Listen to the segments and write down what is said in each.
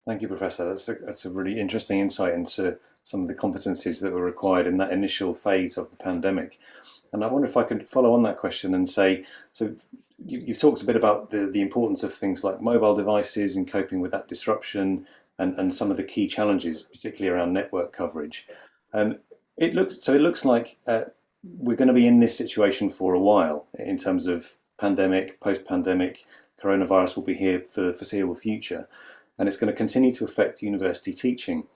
Thank you, Professor. That's a really interesting insight into some of the competencies that were required in that initial phase of the pandemic. And I wonder if I could follow on that question and say, so you've talked a bit about the importance of things like mobile devices and coping with that disruption and some of the key challenges, particularly around network coverage. Um, it looks like we're going to be in this situation for a while in terms of pandemic, post-pandemic. Coronavirus will be here for the foreseeable future, and it's going to continue to affect university teaching.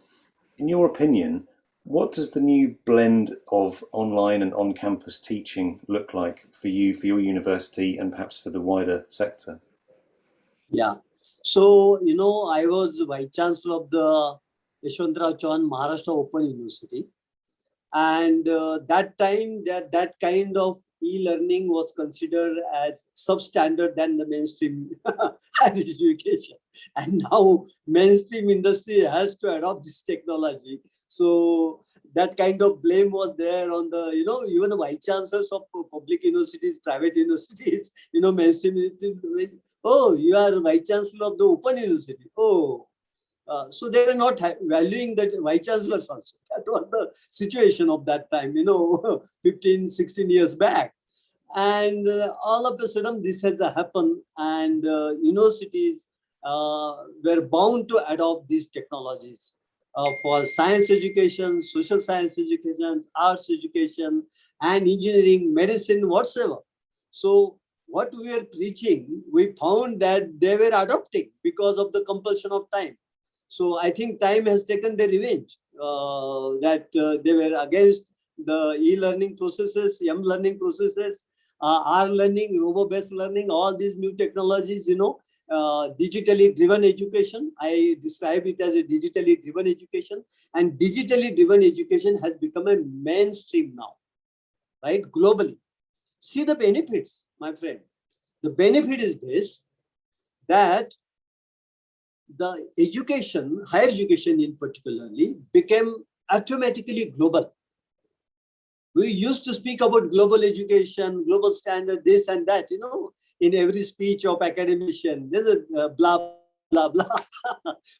In your opinion, what does the new blend of online and on-campus teaching look like for you, for your university, and perhaps for the wider sector? Yeah. So, I was Vice Chancellor of the Yashwantrao Chauhan Maharashtra Open University. And that time, that kind of e-learning was considered as substandard than the mainstream higher education. And now mainstream industry has to adopt this technology. So that kind of blame was there on the, even the vice chancellors of public universities, private universities, mainstream universities. Oh, you are vice chancellor of the open university. Oh, so they were not valuing that vice chancellors also. That was the situation of that time, 15, 16 years back. And all of a sudden this has happened, and universities were bound to adopt these technologies for science education, social science education, arts education, and engineering, medicine, whatsoever. So what we are preaching, we found that they were adopting because of the compulsion of time. So I think time has taken their revenge, that they were against the e-learning processes, learning processes, R-learning, robo-based learning, all these new technologies, digitally driven education. I describe it as a digitally driven education, and digitally driven education has become a mainstream now, right, globally. See the benefits, my friend. The benefit is this, that the education, higher education in particularly, became automatically global. We used to speak about global education, global standard, this and that, in every speech of academician, there's a blah, blah, blah.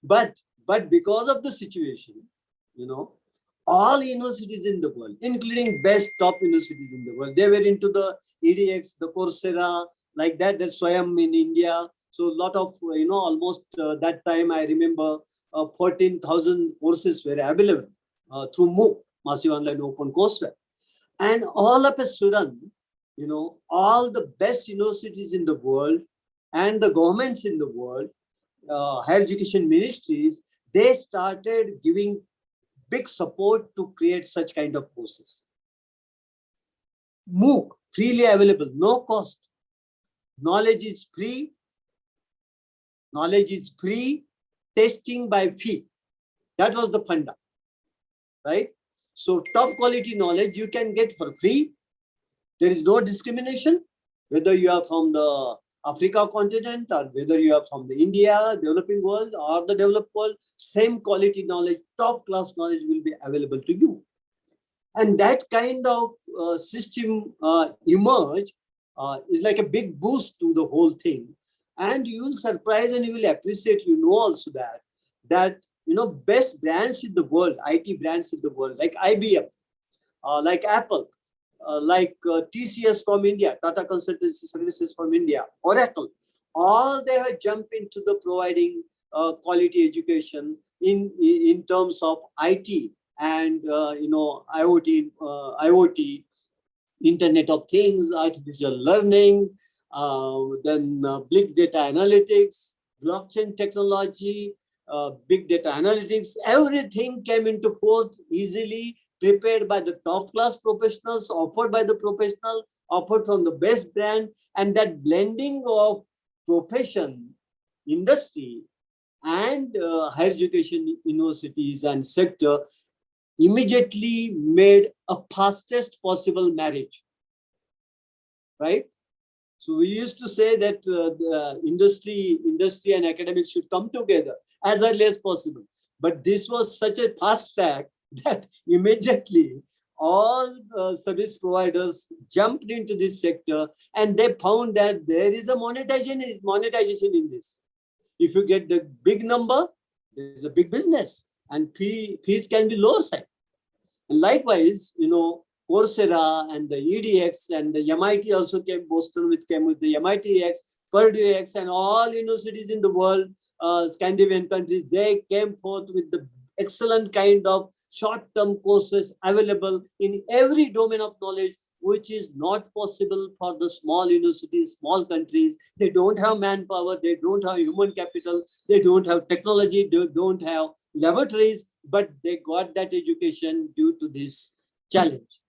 but because of the situation, all universities in the world, including best top universities in the world, they were into the EDX, the Coursera, like that, the Swayam in India. So a lot of, almost that time I remember 14,000 courses were available through MOOC, Massive Online Open Courseware. And all of a sudden, all the best universities in the world and the governments in the world, higher education ministries, they started giving big support to create such kind of courses. MOOC, freely available, no cost. Knowledge is free. Knowledge is free, testing by fee. That was the funda, right? So top quality knowledge you can get for free. There is no discrimination, whether you are from the Africa continent or whether you are from the India, developing world or the developed world, same quality knowledge, top class knowledge will be available to you. And that kind of system emerge is like a big boost to the whole thing. And you will surprise and you will appreciate, also that best brands in the world, IT brands in the world, like IBM, like Apple, like TCS from India, Tata Consultancy Services from India, Oracle, all they have jumped into the providing quality education in terms of IT and IoT, Internet of Things, artificial learning, then big data analytics, blockchain technology, big data analytics, everything came into forth easily, prepared by the top class professionals, offered by the professional, offered from the best brand. And that blending of profession, industry, and higher education universities and sector immediately made a fastest possible marriage, right? So we used to say that the industry and academics should come together as early as possible. But this was such a fast track that immediately all service providers jumped into this sector, and they found that there is a monetization in this. If you get the big number, There's a big business, and fees can be lower side. And likewise, Coursera and the EDX and the MIT also came, Boston which came with the MIT X, Purdue X, and all universities in the world, Scandinavian countries, they came forth with the excellent kind of short-term courses available in every domain of knowledge, which is not possible for the small universities, small countries. They don't have manpower, they don't have human capital, they don't have technology, they don't have laboratories, but they got that education due to this challenge.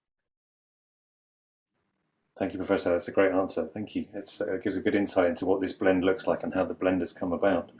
Thank you, Professor. That's a great answer. Thank you. It gives a good insight into what this blend looks like and how the blend has come about.